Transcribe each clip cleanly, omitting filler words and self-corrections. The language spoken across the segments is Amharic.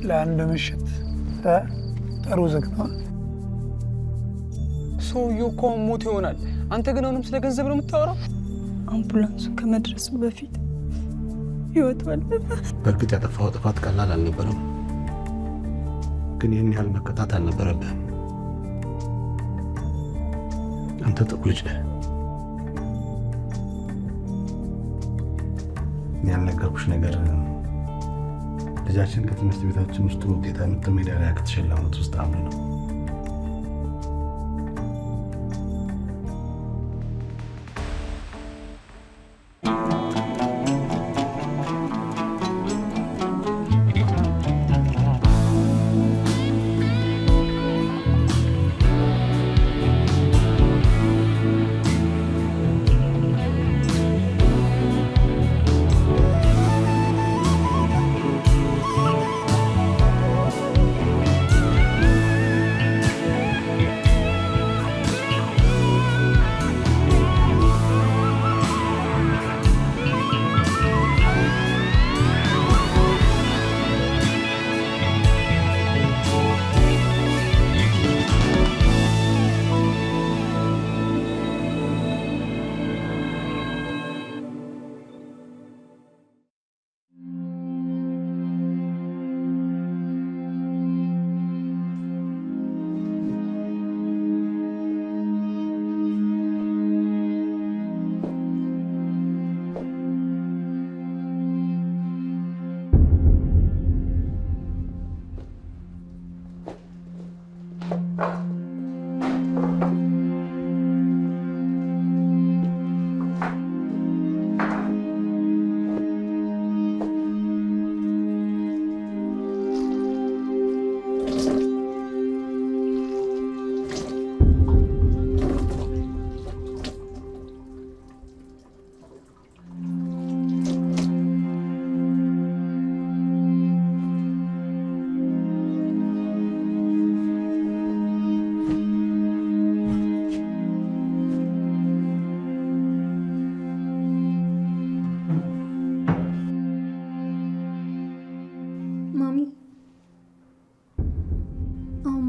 ለአንድ ምሽት ጥሩ ዝግ ነው። ሰውዬው እኮ ሞት ይሆናል። አንተ ግን አሁንም ስለ ገንዘብ ነው የምታወራው? አምቡላንሱ ከመድረሱ በፊት ህይወቱ አለፈ። በእርግጥ ያጠፋው ጥፋት ቀላል አልነበረም፣ ግን ይህን ያህል መቀጣት አልነበረብህም። አንተ ጥሩ ልጅ ነህ። ያልነገርኩሽ ነገር ልጃችን ከትምህርት ቤታችን ውስጥ ውጤት አመጣ ሜዳሊያ ከተሸለሙት ውስጥ አንዱ ነው።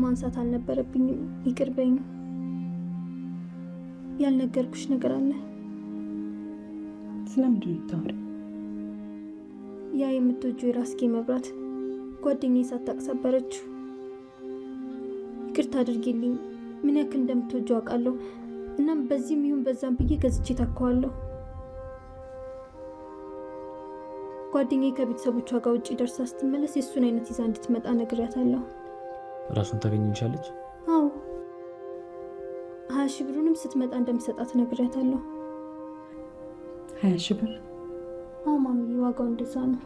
ማንሳት አልነበረብኝም። ይቅርበኝ። ያልነገርኩሽ ነገር አለ። ስለምንድን ነው የምታወሪው? ያ የምትወጂው የራስጌ መብራት ጓደኛዬ ሳታውቅ ሰበረችው። ይቅርታ አድርጊልኝ። ምን ያክል እንደምትወጂው አውቃለሁ። እናም በዚህም ይሁን በዛም ብዬ ገዝቼ ታከዋለሁ። ጓደኛዬ ከቤተሰቦቿ ጋር ውጪ ደርሳ ስትመለስ የእሱን አይነት ይዛ እንድትመጣ ነግሬያታለሁ። ራሱን ታገኝቻለች? አዎ 20 ሺህ ብሩንም ስትመጣ እንደምሰጣት ነግሬያታለሁ። 20 ሺህ ብር? አዎ ማሚ፣ ዋጋው እንደዛ ነው።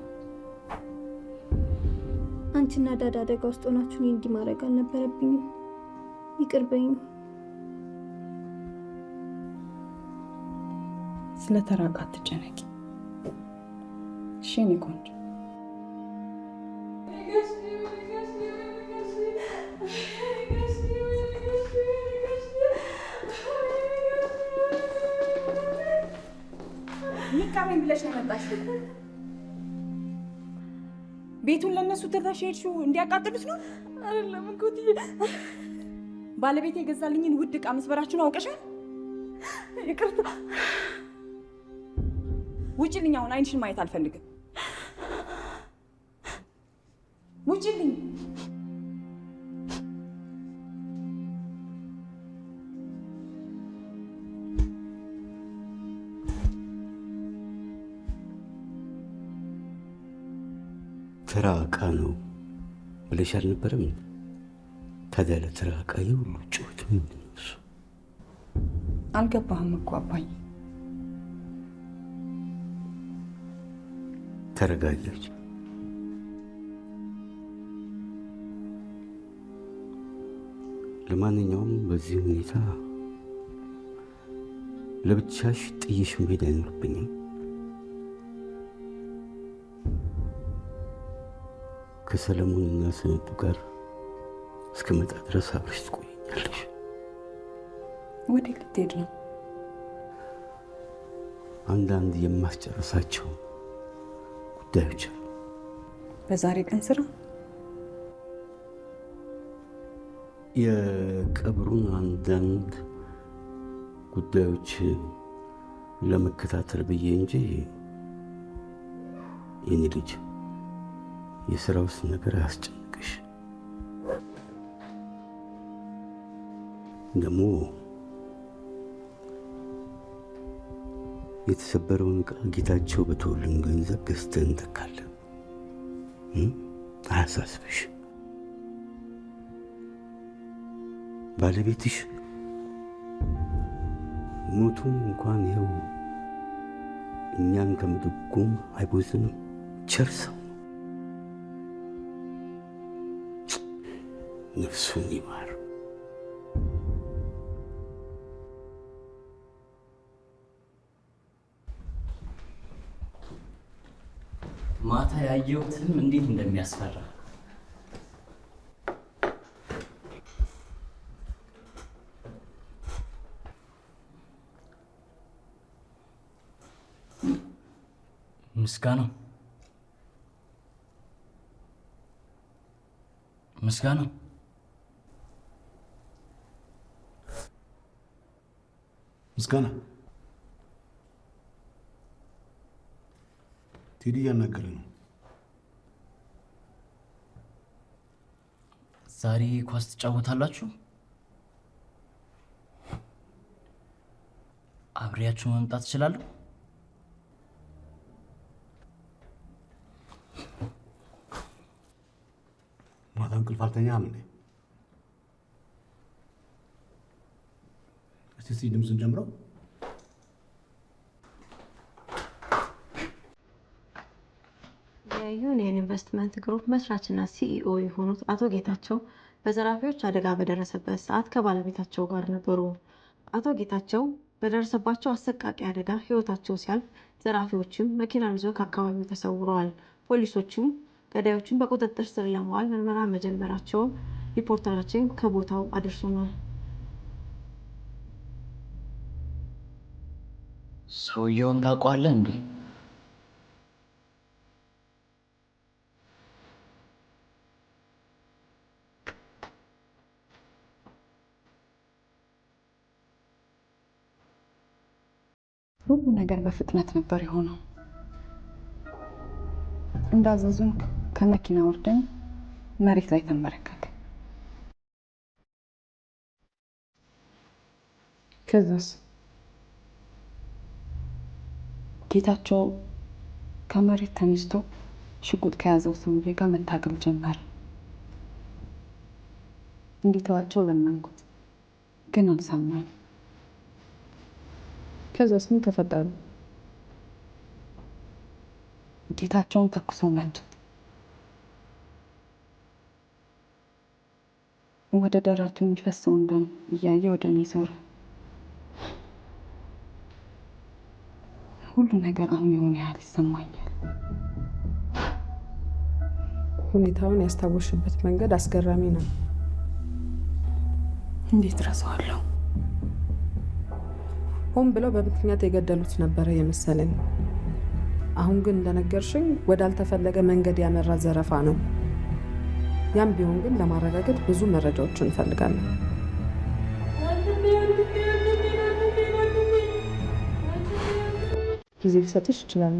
አንቺና ዳዳ አደጋ ውስጥ ሆናችሁ እኔ እንዲህ ማድረግ አልነበረብኝም። ይቅርበኝ። ስለተራቃ አትጨነቂ እሺ? እኔ ቆንጆ ሚካሜን ብለሽ ነው የመጣሽው? ቤቱን ለነሱ ትተሽ ሄድሽው እንዲያቃጥሉት ነው? አይደለም እኮ ባለቤት የገዛልኝን ውድ ዕቃ መስበራችሁን አውቀሻል? ይቅርታ። ውጪልኝ! አሁን አይንሽን ማየት አልፈልግም። ውጪልኝ! ተራ ዕቃ ነው ብለሽ አልነበረም? ታዲያ ለተራ ዕቃ የሁሉ ጩኸት ምንድን ነው እሱ? አልገባህም እኮ አባዬ። ተረጋጊ። ለማንኛውም በዚህ ሁኔታ ለብቻሽ ጥዬሽ መሄድ አይኖርብኝም። ከሰለሞንና ስንቱ ጋር እስከመጣ ድረስ አብረሽ ትቆይኛለሽ። ወዴት ልትሄድ ነው? አንዳንድ የማስጨርሳቸው ጉዳዮች አሉ። በዛሬ ቀን ስራ የቀብሩን አንዳንድ ጉዳዮች ለመከታተል ብዬ እንጂ የኔ ልጅ የሥራ ውስጥ ነገር አያስጨንቅሽ። ደግሞ የተሰበረውን ዕቃ ጌታቸው በተወልን ገንዘብ ገዝተን እንተካለን። አያሳስብሽ። ባለቤትሽ ሞቱም እንኳን ይኸው እኛን ከምድጎም አይቦዝንም። ቸር ሰው ነፍሱን ይማር። ማታ ያየሁትም እንዴት እንደሚያስፈራ ምስጋናው ምስጋና ቴዲ እያናገረ ነው። ዛሬ ኳስ ትጫወታላችሁ? አብሬያችሁ መምጣት እችላለሁ? ማታ እንቅልፍ አልተኛም እንዴ? እስቲ ድምፁን ጀምረው። የዩኒየን ኢንቨስትመንት ግሩፕ መስራችና ሲኢኦ የሆኑት አቶ ጌታቸው በዘራፊዎች አደጋ በደረሰበት ሰዓት ከባለቤታቸው ጋር ነበሩ። አቶ ጌታቸው በደረሰባቸው አሰቃቂ አደጋ ሕይወታቸው ሲያልፍ፣ ዘራፊዎችም መኪናን ይዘው ከአካባቢው ተሰውረዋል። ፖሊሶችም ገዳዮችን በቁጥጥር ስር ለማዋል ምርመራ መጀመራቸውን ሪፖርተራችን ከቦታው አድርሶናል። ሰውየውን ታውቀዋለህ እንዴ? ሁሉ ነገር በፍጥነት ነበር የሆነው። እንዳዘዙን ከመኪና ወርደን መሬት ላይ ተንበረከከ። ከዛስ ጌታቸው ከመሬት ተነስቶ ሽጉጥ ከያዘው ሰውዬ ጋር መታገል ጀመረ። እንዲተዋቸው ለመንኩት፣ ግን አልሰማም። ከዛስ ምን ተፈጠረ? ጌታቸውን ተኩሰው መቱት። ወደ ደረቱ የሚፈሰውን ደም እያየ ወደ እኔ ዞረ። ሁሉ ነገር አሁን የሆነ ያህል ይሰማኛል። ሁኔታውን ያስታወሽበት መንገድ አስገራሚ ነው። እንዴት ረሳዋለሁ? ሆን ብለው በምክንያት የገደሉት ነበረ የመሰለኝ። አሁን ግን እንደነገርሽኝ ወዳልተፈለገ መንገድ ያመራ ዘረፋ ነው። ያም ቢሆን ግን ለማረጋገጥ ብዙ መረጃዎችን እንፈልጋለን። ጊዜ ሊሰጥሽ ይችላል።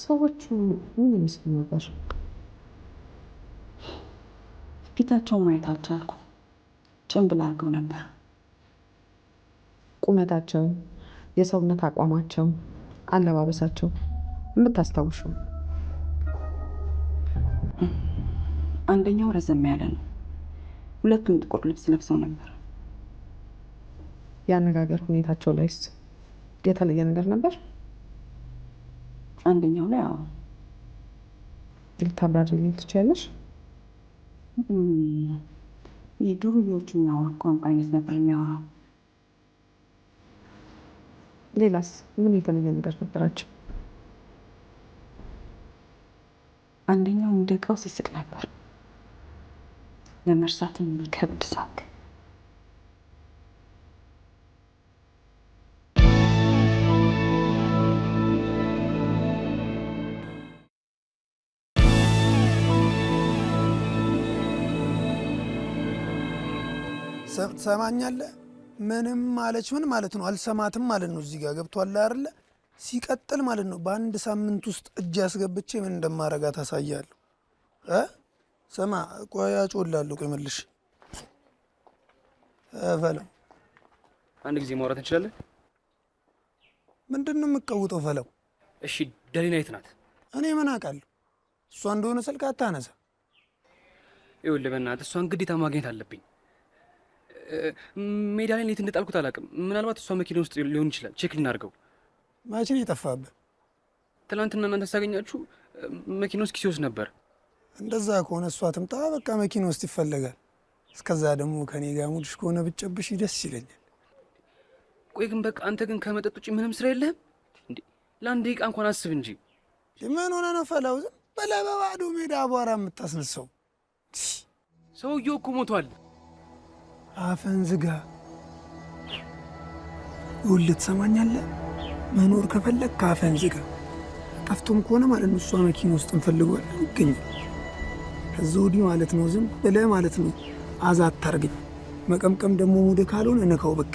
ሰዎቹ ምን ይመስሉ ነበር? ፊታቸውን ማየት አልቻልኩም። ጭንብል አድርገው ነበር። ቁመታቸው፣ የሰውነት አቋማቸው፣ አለባበሳቸው የምታስታውሹ? አንደኛው ረዘም ያለ ነው። ሁለቱም ጥቁር ልብስ ለብሰው ነበር። የአነጋገር ሁኔታቸው ላይስ የተለየ ነገር ነበር? አንደኛው ላይ አዎ። ልታብራሪልኝ ትችያለሽ? የዱርዬዎቹ የሚያወራ ቋንቋ አይነት ነበር የሚያወራው። ሌላስ ምን የተለየ ነገር ነበራቸው? አንደኛው እንደ ቀው ሲስቅ ነበር። ለመርሳትም የሚከብድ ሳቅ። ትሰማኛለህ? ምንም ማለች ምን ማለት ነው? አልሰማትም ማለት ነው። እዚህ ጋር ገብቷል አይደለ? ሲቀጥል ማለት ነው በአንድ ሳምንት ውስጥ እጅ አስገብቼ ምን እንደማረጋት አሳያለሁ። ስማ ቆይ አጮላለሁ። ቆይ መልሽ ፈለው። አንድ ጊዜ ማውራት እንችላለን? ምንድን ነው የምትቀውጠው ፈለው? እሺ ደሊና የት ናት? እኔ ምን አውቃለሁ? እሷ እንደሆነ ስልክ አታነሳ። ይኸውልህ በእናትህ እሷን ግዴታ ማግኘት አለብኝ። ሜዳ ላይ እንዴት እንደጣልኩት አላውቅም። ምናልባት እሷ መኪና ውስጥ ሊሆን ይችላል። ቼክ ልናድርገው። መቼ ነው የጠፋብህ? ትናንትና እናንተ ሳገኛችሁ መኪና ውስጥ ኪሴ ውስጥ ነበር። እንደዛ ከሆነ እሷ ትምጣ፣ በቃ መኪና ውስጥ ይፈለጋል። እስከዛ ደግሞ ከኔ ጋር ሙድሽ ከሆነ ብጨብሽ ደስ ይለኛል። ቆይ ግን በቃ አንተ ግን ከመጠጥ ውጭ ምንም ስራ የለህም እንዴ? ለአንድ ደቂቃ እንኳን አስብ እንጂ። ምን ሆነ ነው ፈላው? ዝም ብለህ በባዶ ሜዳ አቧራ የምታስነሳው? ሰውየው እኮ ሞቷል። አፈን ዝጋ። ይኸውልህ ትሰማኛለህ? መኖር ከፈለግ ከአፈን ዝጋ። ጠፍቶም ከሆነ ማለት ነው እሷ መኪና ውስጥ እንፈልገዋለን፣ ይገኛል። ከዛ ወዲህ ማለት ነው ዝም ብለህ ማለት ነው አዛ አታርገኝ። መቀምቀም ደግሞ ሙድ ካልሆነ ነካው በቃ።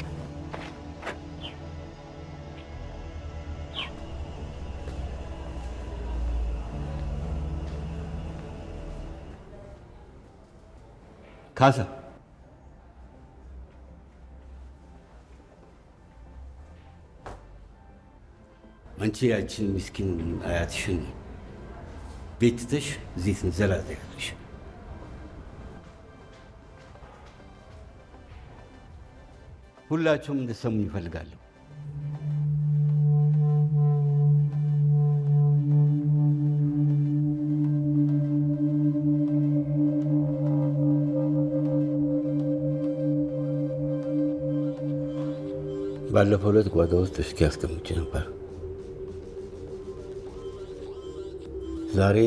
ካሳ አንቺ ያችን ምስኪን አያትሽን ቤት ትተሽ እዚህ ትንዘላዘያለሽ። ሁላችሁም እንድትሰሙኝ ይፈልጋለሁ። ባለፈው ዕለት ጓዳ ውስጥ እስኪ አስቀምጬ ነበር። ዛሬ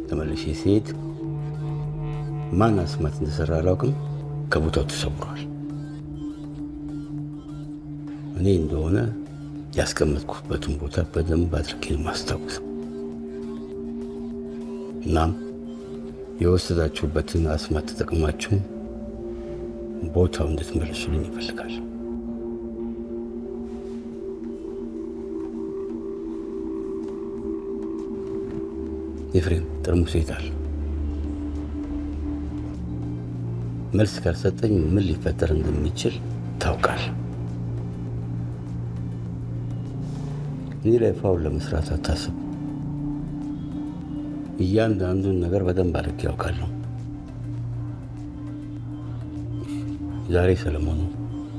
ተመልሼ ስሄድ ማን አስማት እንደሰራ አላውቅም፣ ከቦታው ተሰውሯል። እኔ እንደሆነ ያስቀመጥኩበትን ቦታ በደንብ አድርጌ ማስታወስ። እናም የወሰዳችሁበትን አስማት ተጠቅማችሁ ቦታው እንድትመልሱልኝ ይፈልጋል። ኤፍሬም ጠርሙስ ይታል። መልስ ካልሰጠኝ ምን ሊፈጠር እንደሚችል ታውቃል። እኔ ላይ ፋውል ለመስራት አታስብ። እያንዳንዱን ነገር በደንብ አድርጌ ያውቃለሁ። ዛሬ ሰለሞኑ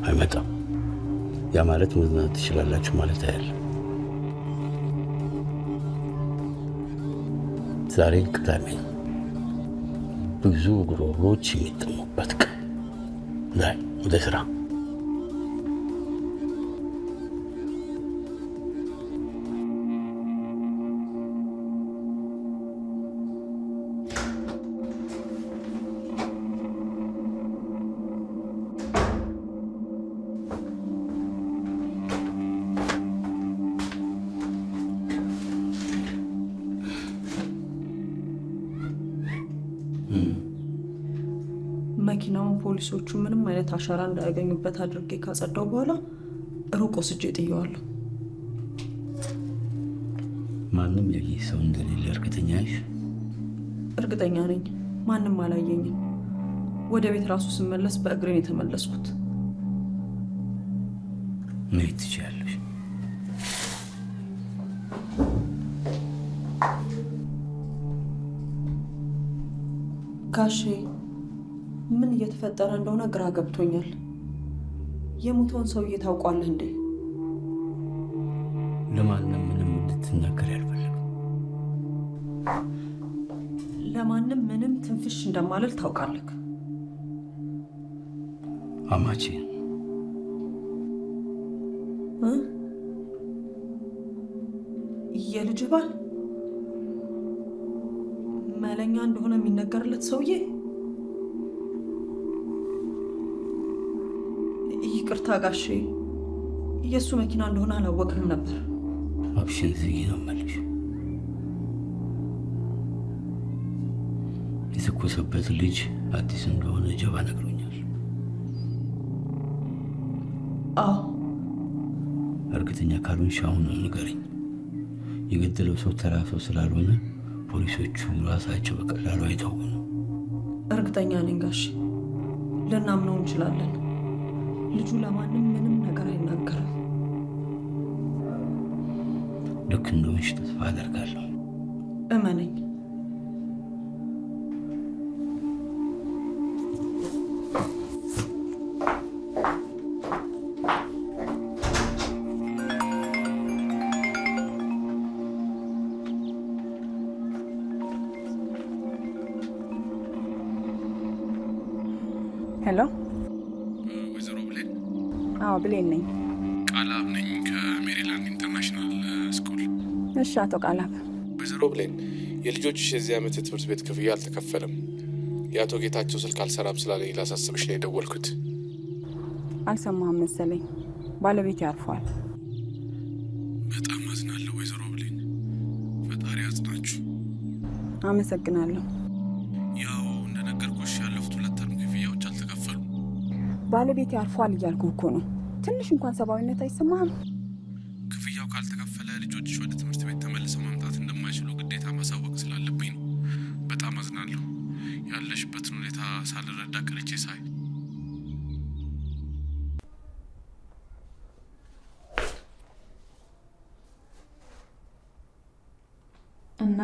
አይመጣም። ያ ማለት መዝናናት ትችላላችሁ ማለት አይደለም። ዛሬ ቅዳሜ ብዙ ጉሮሮች የሚጠሙበት ቀን ላይ ወደ ስራ። መኪናውን ፖሊሶቹ ምንም አይነት አሻራ እንዳያገኙበት አድርጌ ካጸዳው በኋላ ሩቅ ወስጄ ጥየዋለሁ። ማንም ያየ ሰው እንደሌለ እርግጠኛ ነሽ? እርግጠኛ ነኝ። ማንም አላየኝም። ወደ ቤት ራሱ ስመለስ በእግሬን የተመለስኩት። መሄድ ትችያለሽ። ጋሼ ምን እየተፈጠረ እንደሆነ ግራ ገብቶኛል። የሞተውን ሰውዬ ታውቋለህ እንዴ? ለማንም ምንም እንድትናገር አልፈልግም። ለማንም ምንም ትንፍሽ እንደማልል ታውቃለህ። አማቼ የልጅ ባል መለኛ እንደሆነ የሚነገርለት ሰውዬ። ይቅርታ ጋሼ፣ የእሱ መኪና እንደሆነ አላወቅም ነበር። አብሽን ዝጊ ነው የምልሽ። የተኮሰበት ልጅ አዲስ እንደሆነ ጀባ ነግሮኛል። አዎ። እርግጠኛ ካልሆንሽ አሁን ነው ንገረኝ። የገደለው ሰው ተራ ሰው ስላልሆነ ፖሊሶቹ ራሳቸው በቀላሉ አይተውም። እርግጠኛ ነኝ ጋሽ፣ ልናምነው እንችላለን። ልጁ ለማንም ምንም ነገር አይናገርም። ልክ እንደሆንሽ ተስፋ አደርጋለሁ። እመነኝ። ሄሎ፣ ወይዘሮ ብሌን? አዎ ብሌን ነኝ። ቃላብ ነኝ ከሜሪላንድ ኢንተርናሽናል ስኩል። እሺ አቶ ቃላብ። ወይዘሮ ብሌን፣ የልጆችሽ የዚህ ዓመት የትምህርት ቤት ክፍያ አልተከፈለም። የአቶ ጌታቸው ስልክ አልሰራም ስላለኝ ላሳስብሽ ነው የደወልኩት። አልሰማህም መሰለኝ፣ ባለቤቴ ያርፏል። በጣም አዝናለሁ ወይዘሮ ብሌን። ፈጣሪ ያጽናችሁ። አመሰግናለሁ። ያው እንደነገርኩሽ ያለፉት 2 ተርም ክፍያዎች አልተከፈሉም። ባለቤቴ ያርፏል እያልኩ እኮ ነው። ትንሽ እንኳን ሰብአዊነት አይሰማህም? ክፍያው ካልተከፈለ ልጆችሽ ወደ ትምህርት ቤት ተመልሰው መምጣት እንደማይችሉ ግዴታ ማሳወቅ ስላለብኝ ነው። በጣም አዝናለሁ። ያለሽበትን ሁኔታ ሳልረዳ ቀርቼ ሳይ እና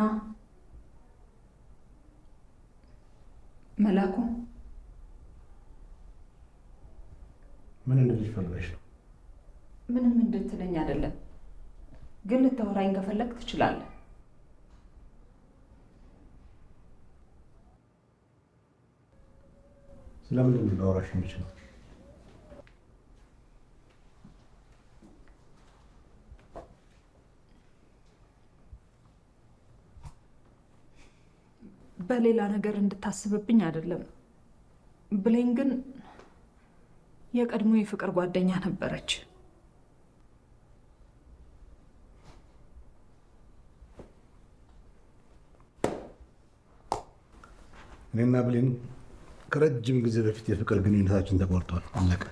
መላኩ ምን እንድልሽ ፈልገሽ ነው? ምንም እንድትለኝ አይደለም፣ ግን ልታወራኝ ከፈለግ ትችላለህ። ስለምንድን ነው ላወራሽ የምችለው? በሌላ ነገር እንድታስብብኝ አይደለም። ብሌን ግን የቀድሞ የፍቅር ጓደኛ ነበረች። እኔና ብሌን ከረጅም ጊዜ በፊት የፍቅር ግንኙነታችን ተቆርጧል። አለቀ።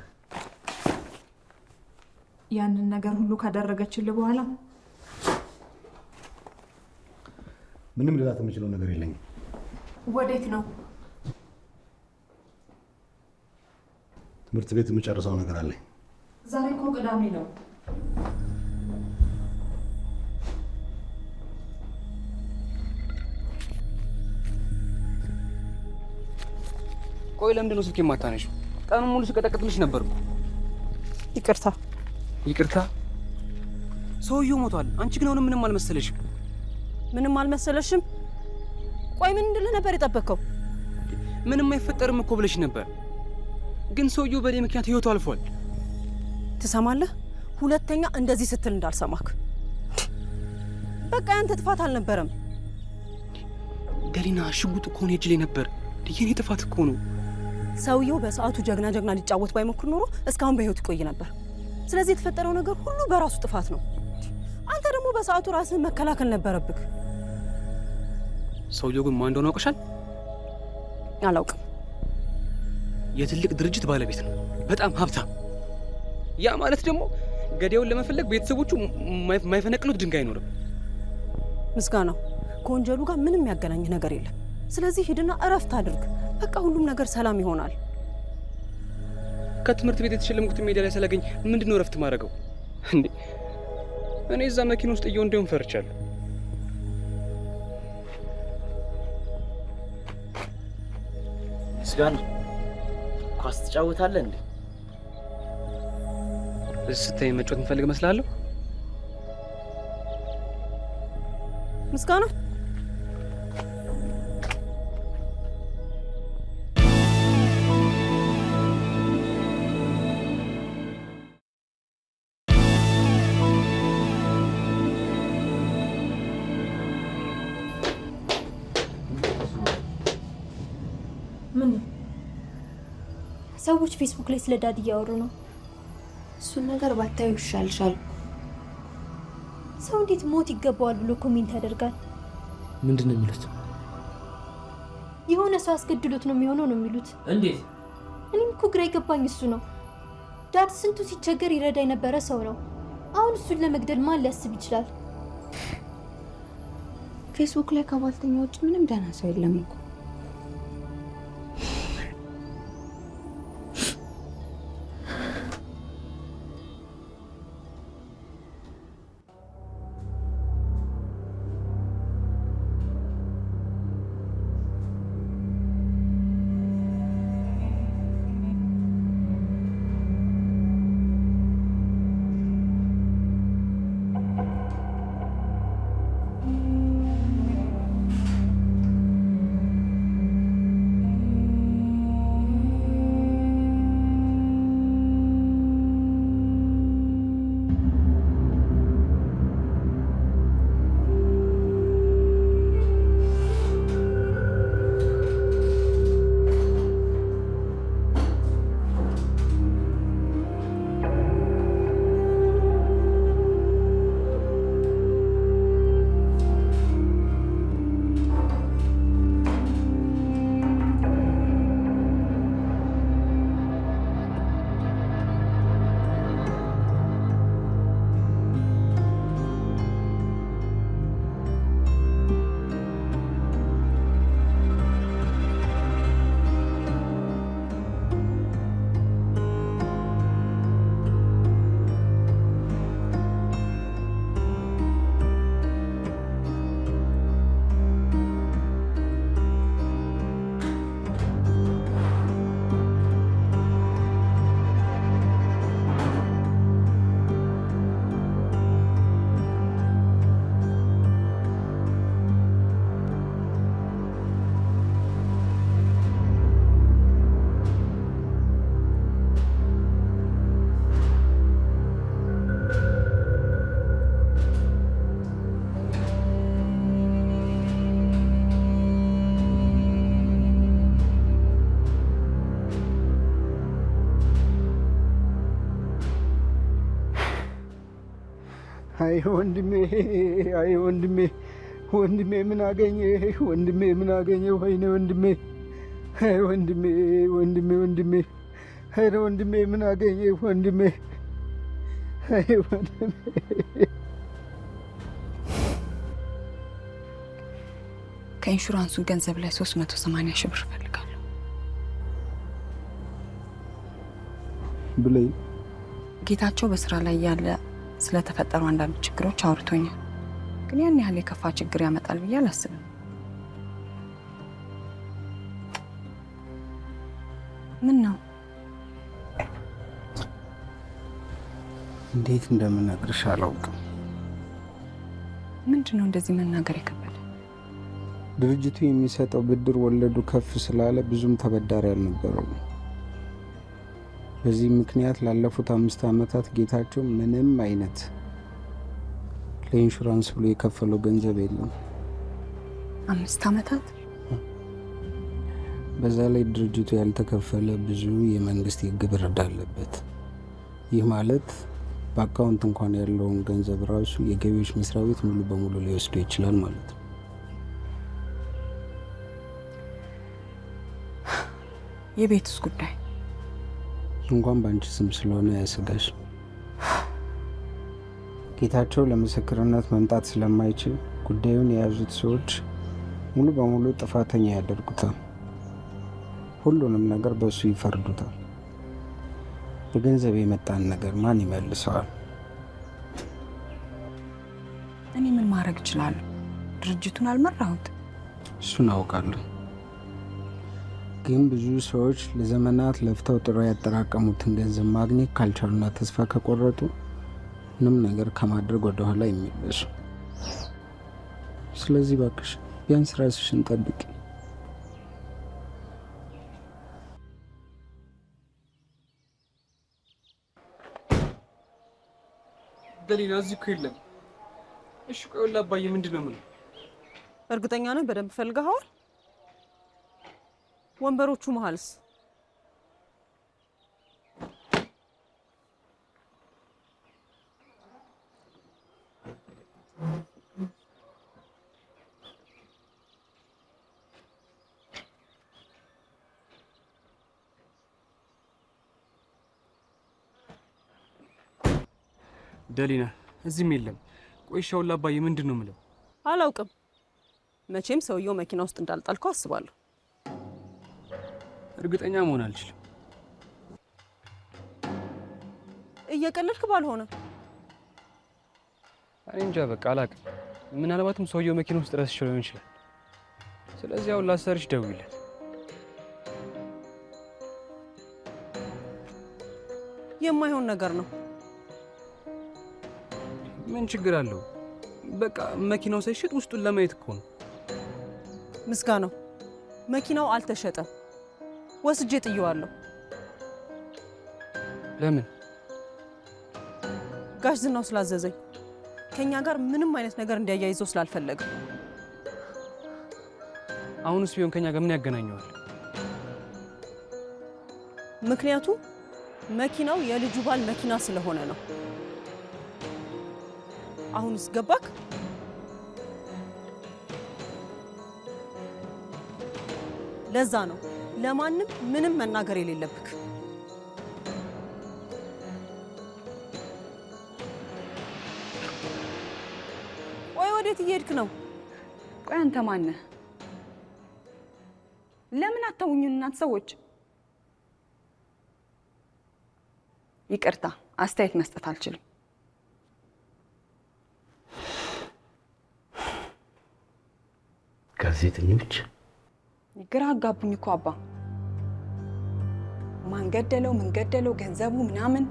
ያንን ነገር ሁሉ ካደረገችልህ በኋላ ምንም ልላት የምችለው ነገር የለኝም። ወዴት ነው? ትምህርት ቤት የምጨርሰው ነገር አለኝ። ዛሬ እኮ ቅዳሜ ነው። ቆይ ለምንድን ነው ስልክ የማታነሺው? ቀኑን ሙሉ ስቀጠቅጥልሽ ነበርኩ። ይቅርታ። ይቅርታ? ሰውየው ሞቷል። አንቺ ግን አሁንም ምንም አልመሰለሽም። ምንም አልመሰለሽም? ቆይ ምን እንድልህ ነበር የጠበቅከው? ምንም አይፈጠርም እኮ ብለሽ ነበር። ግን ሰውየው በእኔ ምክንያት ህይወቱ አልፏል። ትሰማለህ? ሁለተኛ እንደዚህ ስትል እንዳልሰማክ። በቃ ያንተ ጥፋት አልነበረም። ገሊና፣ ሽጉጥ እኮ ነው እጄ ላይ ነበር። የኔ ጥፋት እኮ ነው። ሰውየው በሰዓቱ ጀግና ሊጫወት ባይሞክር ኖሮ እስካሁን በህይወት ይቆይ ነበር። ስለዚህ የተፈጠረው ነገር ሁሉ በራሱ ጥፋት ነው። አንተ ደግሞ በሰዓቱ ራስህን መከላከል ነበረብክ። ሰውየው ግን ማን እንደሆነ አውቀሻል? አላውቅም። የትልቅ ድርጅት ባለቤት ነው። በጣም ሀብታም። ያ ማለት ደግሞ ገዳዩን ለመፈለግ ቤተሰቦቹ የማይፈነቅሉት ድንጋይ አይኖርም። ምስጋናው፣ ከወንጀሉ ጋር ምንም ያገናኝህ ነገር የለም። ስለዚህ ሂድና እረፍት አድርግ። በቃ ሁሉም ነገር ሰላም ይሆናል። ከትምህርት ቤት የተሸለምኩት ሜዳ ላይ ሳላገኝ ምንድን ነው እረፍት ማድረገው እንዴ? እኔ እዛ መኪና ውስጥ እየው እንደውም ፈርቻለሁ። ምስጋና፣ ኳስ ትጫወታለህ እንዴ? ስታይ መጫወት እንፈልግ መስላለሁ። ምስጋና፣ ምን ሰዎች ፌስቡክ ላይ ስለ ዳድ እያወሩ ነው። እሱን ነገር ባታዩ ይሻልሻል። ሰው እንዴት ሞት ይገባዋል ብሎ ኮሜንት ያደርጋል? ምንድን ነው የሚሉት? የሆነ ሰው አስገድሎት ነው የሚሆነው ነው የሚሉት። እንዴት? እኔም እኮ ግራ የገባኝ እሱ ነው። ዳድ ስንቱ ሲቸገር ይረዳ የነበረ ሰው ነው። አሁን እሱን ለመግደል ማን ሊያስብ ይችላል? ፌስቡክ ላይ ከባልተኛ ውጭ ምንም ደህና ሰው የለም እኮ። አይ ወንድሜ፣ አይ ወንድሜ፣ ወንድሜ ምን አገኘ? ወንድሜ ምን አገኘ? ወይኔ ወንድሜ፣ አይ ወንድሜ፣ ወንድሜ፣ ወንድሜ፣ አይ ወንድሜ ምን አገኘ? ወንድሜ፣ አይ ወንድሜ። ከኢንሹራንሱ ገንዘብ ላይ 380 ሺህ ብር እፈልጋለሁ። ብለይ ጌታቸው በስራ ላይ ያለ ስለተፈጠሩ አንዳንድ ችግሮች አውርቶኛል። ግን ያን ያህል የከፋ ችግር ያመጣል ብዬ አላስብም። ምን ነው? እንዴት እንደምነግርሽ አላውቅም። ምንድን ነው እንደዚህ መናገር የከበደ? ድርጅቱ የሚሰጠው ብድር ወለዱ ከፍ ስላለ ብዙም ተበዳሪ አልነበረው። በዚህ ምክንያት ላለፉት 5 ዓመታት ጌታቸው ምንም አይነት ለኢንሹራንስ ብሎ የከፈለው ገንዘብ የለም። 5 ዓመታት? በዛ ላይ ድርጅቱ ያልተከፈለ ብዙ የመንግስት የግብር ዕዳ አለበት። ይህ ማለት በአካውንት እንኳን ያለውን ገንዘብ ራሱ የገቢዎች መስሪያ ቤት ሙሉ በሙሉ ሊወስዱ ይችላል ማለት ነው። የቤትስ ጉዳይ እንኳን በአንቺ ስም ስለሆነ ያሰጋሽ። ጌታቸው ለምስክርነት መምጣት ስለማይችል ጉዳዩን የያዙት ሰዎች ሙሉ በሙሉ ጥፋተኛ ያደርጉታል። ሁሉንም ነገር በእሱ ይፈርዱታል። በገንዘብ የመጣን ነገር ማን ይመልሰዋል? እኔ ምን ማድረግ እችላለሁ? ድርጅቱን አልመራሁት። እሱን አውቃለሁ። ግን ብዙ ሰዎች ለዘመናት ለፍተው ጥረው ያጠራቀሙትን ገንዘብ ማግኘት ካልቻሉና ተስፋ ከቆረጡ ምንም ነገር ከማድረግ ወደኋላ የሚመለሱ። ስለዚህ እባክሽ ቢያንስ ራስሽን ጠብቂ። ደሊና እዚህ እኮ የለም። እሺ ቆይ ወላ አባዬ ምንድን ነው የምለው? እርግጠኛ ነህ በደንብ ፈልገኸዋል? ወንበሮቹ መሀልስ? ደሊና እዚህም የለም። ቆይ ሻውላ አባዬ ምንድን ነው የምለው? አላውቅም። መቼም ሰውየው መኪና ውስጥ እንዳልጣልከው አስባለሁ። እርግጠኛ መሆን አልችልም። እየቀለድክ ባልሆነ። እኔ እንጃ በቃ አላውቅም። ምናልባትም ሰውየው መኪና ውስጥ ረስቼው ሊሆን ይችላል። ስለዚህ አሁን ላሰርሽ ደውይለት። የማይሆን ነገር ነው። ምን ችግር አለው? በቃ መኪናው ሳይሸጥ ውስጡን ለማየት እኮ ነው። ምስጋናው መኪናው አልተሸጠም። ወስጄ ጥየዋለሁ። ለምን? ጋሽ ዝናው ስላዘዘኝ ከኛ ጋር ምንም አይነት ነገር እንዲያያይዘው ስላልፈለገ። አሁንስ ቢሆን ከኛ ጋር ምን ያገናኘዋል? ምክንያቱም መኪናው የልጁ ባል መኪና ስለሆነ ነው። አሁንስ ገባክ? ለዛ ነው ለማንም ምንም መናገር የሌለብክ። ቆይ ወዴት እየሄድክ ነው? ቆይ አንተ ማነህ? ለምን አታውኙን እናንተ ሰዎች? ይቅርታ አስተያየት መስጠት አልችልም። ጋዜጠኞች ግራ አጋቡኝ እኮ አባ። ማን ገደለው፣ ምን ገደለው፣ ገንዘቡ ምናምን።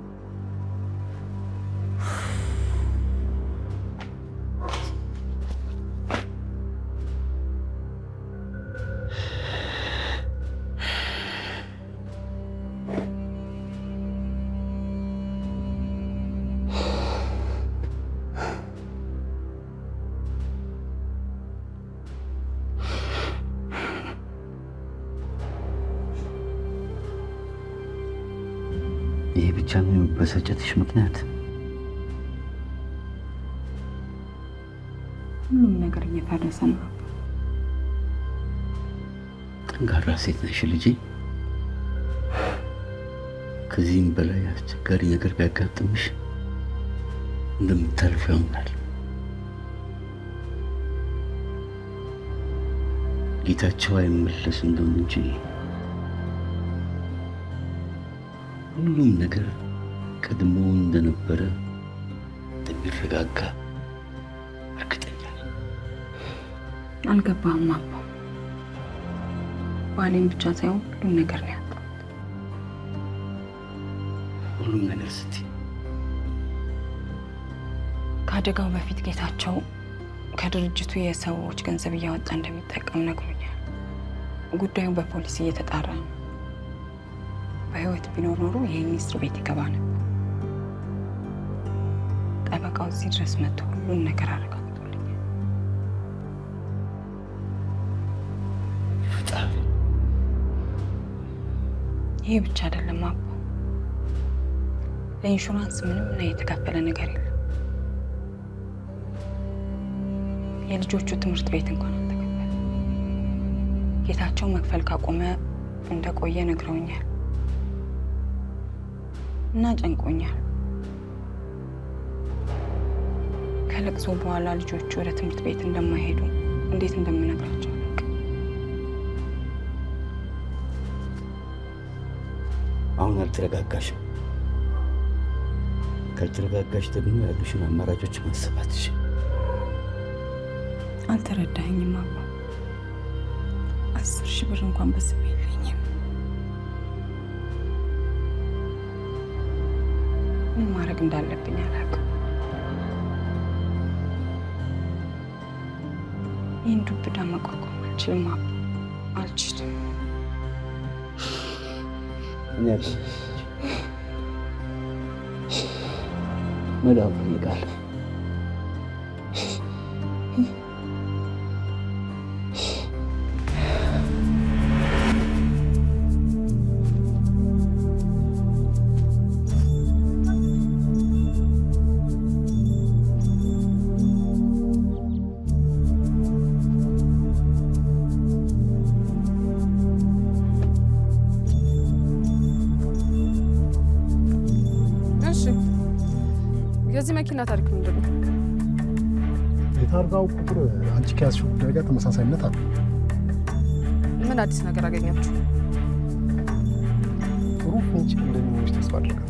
ይህ ብቻ ነው የመበሳጨትሽ ምክንያት? ሁሉም ነገር እየፈረሰ ነው። ጠንካራ ሴት ነሽ ልጄ። ከዚህም በላይ አስቸጋሪ ነገር ቢያጋጥምሽ እንደምታልፍ ያምናል። ጌታቸው አይመለስ እንደሆነ እንጂ ሁሉም ነገር ቀድሞ እንደነበረ እንደሚረጋጋ እርግጠኛ ነኝ። አልገባህም አባ። ባሌን ብቻ ሳይሆን ሁሉም ነገር ነው ያጣሁት። ሁሉም ነገር ስትይ ከአደጋው በፊት ጌታቸው ከድርጅቱ የሰዎች ገንዘብ እያወጣ እንደሚጠቀም ነግሮኛል። ጉዳዩ በፖሊስ እየተጣራ ነው። በህይወት ቢኖር ኖሮ ይሄን እስር ቤት ይገባ ነበር። ጠበቃው እዚህ ድረስ መጥቶ ሁሉን ነገር አረጋግጦልኛል። ፈጣሪ። ይሄ ብቻ አይደለም አባ፣ ለኢንሹራንስ ምንም የተከፈለ ነገር የለም። የልጆቹ ትምህርት ቤት እንኳን አልተከፈለ። ጌታቸው መክፈል ካቆመ እንደቆየ ነግረውኛል እና ጨንቆኛል። ከለቅሶ በኋላ ልጆቹ ወደ ትምህርት ቤት እንደማይሄዱ እንዴት እንደምነግራቸው አላውቅም። አሁን አልተረጋጋሽም። ካልተረጋጋሽ ደግሞ ያሉሽን አማራጮች ማሰባትሽ። አልተረዳኸኝም አባ። 10,000 ብር እንኳን በስሜ የለኝም። ምን ማድረግ እንዳለብኝ አላውቅም። ይህን ዱብዳ መቋቋም አልችልም አባ፣ አልችልም። መዳም ፈልጋለሁ። የዚህ መኪና ታሪክ ምንድን ነው? የታርጋው ቁጥር አንቺ ከያዝሽው ጉዳይ ጋር ተመሳሳይነት አለ። ምን አዲስ ነገር አገኛችሁ? ጥሩ ፍንጭ እንደሚኖርሽ ተስፋ አድርጋለሁ።